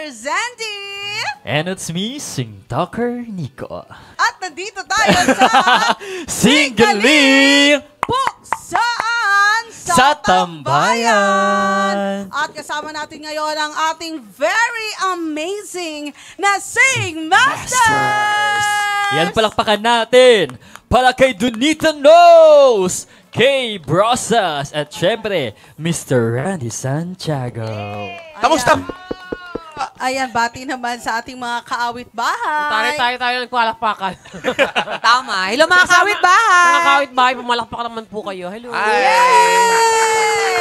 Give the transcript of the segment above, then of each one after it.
Sir Zandy! And it's me, Sing Talker Nico. At nandito tayo sa Singgaling Puksaan sa Tambayan. At kasama natin ngayon ang ating very amazing na Sing Masters! Yan, palakpakan natin para kay Donita Knows, kay Brosas, at syempre, Mr. Randy Santiago. Kamusta? Ayan, bati naman sa ating mga kaawit-bahay. Tayo nagpalakpakan. Tama. Hello mga kawit-bahay. Mga kawit-bahay, pumalakpak naman po kayo. Hello.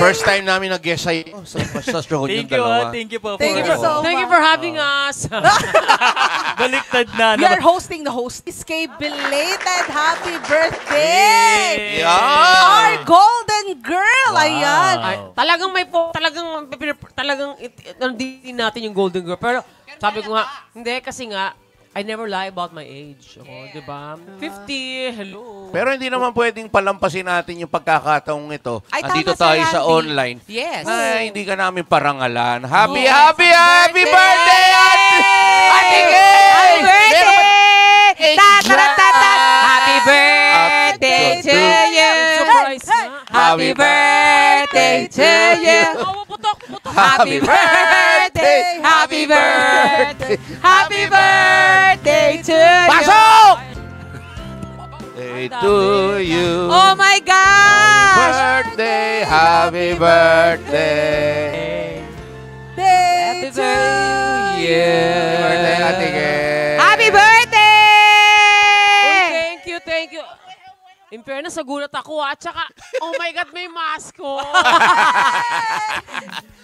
First time namin nag-guest sa show yung dalawa. Thank you po. Thank you so Thank you much. for having us. Baliktad na. We are hosting the hostess kay belated happy birthday! Yeah. Our golden girl! Ayan! Ay, talagang nandito natin yung Golden Girl. Pero sabi ko nga, hindi kasi nga, I never lie about my age. Di ba? 50, hello. Pero hindi naman pwedeng palampasin natin yung pagkakataong ito. Ay, Andito tama, tayo Sir sa Randy. online. Yes. Ay, hindi ka namin parangalan. Happy Happy birthday! Ate Gay! Happy birthday! Ta-ta-ta-ta! Happy birthday to you! Surprise na. Happy birthday to you! Oh, putok. Happy birthday! Happy birthday! Happy birthday to you! Pasok! Day to you. Oh my gosh! Birthday, happy birthday. Happy birthday to you! Birthday, Ate Gay. Happy birthday! Thank you. In fairness, nagulat ako at saka, oh my God, may mascot.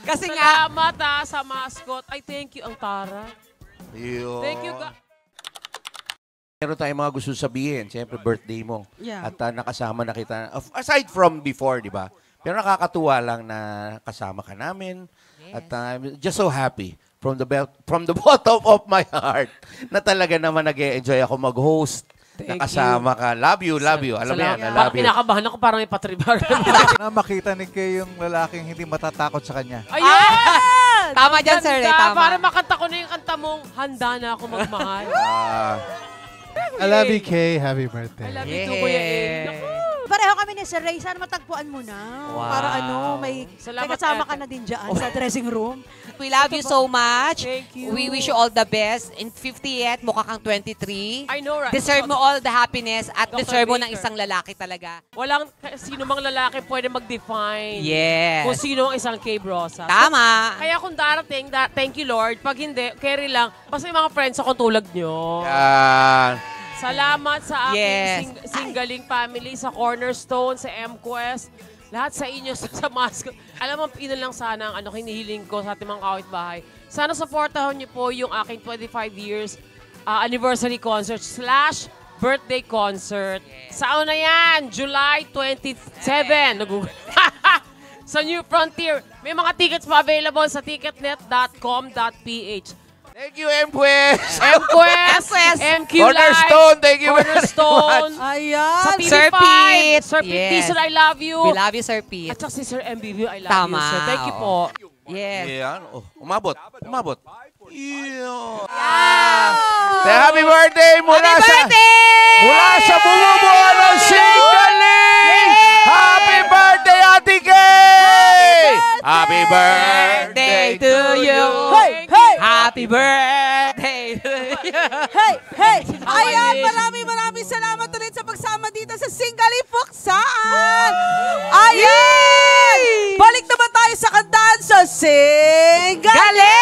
Kasi nga, Salamat sa mascot. Ay, thank you, ang Tara. Yun. Thank you, Meron tayong mga gusto sabihin. Siyempre, birthday mo. Yeah. At nakasama na kita. Aside from before, di ba? Pero nakakatuwa lang na kasama ka namin. Yes. At I'm just so happy from the bottom of my heart na talaga naman nag-e-enjoy ako mag-host. Nakasama ka. Love you. Alam mo yan, I love you. Pinakabahan ako, parang may patribar. Na makita ni Kay yung lalaking hindi matatakot sa kanya. Ayun! tama dyan, sir. Ganda. Tama. Para makanta ko na yung kanta mong, handa na ako magmahal. I love you, Kay. Happy birthday. I love you too, Kuya El. Pareho kami ni Sir Ray. Sana matagpuan mo na. Wow. Para may Salamat, kasama ka Ate. na din dyan sa dressing room. We love you so much. Thank you. We wish you all the best. In 50th, mukha kang 23. I know, right? Deserve mo all the happiness at Dr. deserve mo ng Baker. isang lalaki talaga. Walang sino mang lalaki pwede mag-define Yes. kung sino ang isang K-Brosa. Tama. Kaya kung darating, thank you Lord. Pag hindi, carry lang. Basta yung mga friends ako tulad nyo. Yan. Salamat sa aking Yes. singgaling family, sa Cornerstone, sa M-Quest. Lahat sa inyo, sa mascot. Alam mo, ina lang sana ang hinihiling ko sa ating mga kawit-bahay. Sana supportahan niyo po yung aking 25 years anniversary concert / birthday concert. Saan na yan? July 27. Sa New Frontier. May mga tickets pa available sa ticketnet.com.ph. Thank you, M-Quest. M-Quest, M-Quest. MQ Cornerstone, Live, thank you very Cornerstone, much. Ayan. sa TV5, Sir Pete. Sir Pete, Yes. Teaser, I love you. We love you, Sir At Pete. saka si Sir MBB, I love Tama. you, sir. Thank you po. Yes. Yan. Oh, umabot. Yun. Say happy birthday mula Happy sa... birthday! Mula sa bumubuo ng Singgaling! Happy birthday, Ate Gay! Happy birthday to you. Hey! Hey! Happy birthday to you. Hey! Ayan, maraming salamat ulit sa pagsama dito sa Singgaling Puksaan. Ayan! Balik naman tayo sa kantahan sa Singgaling!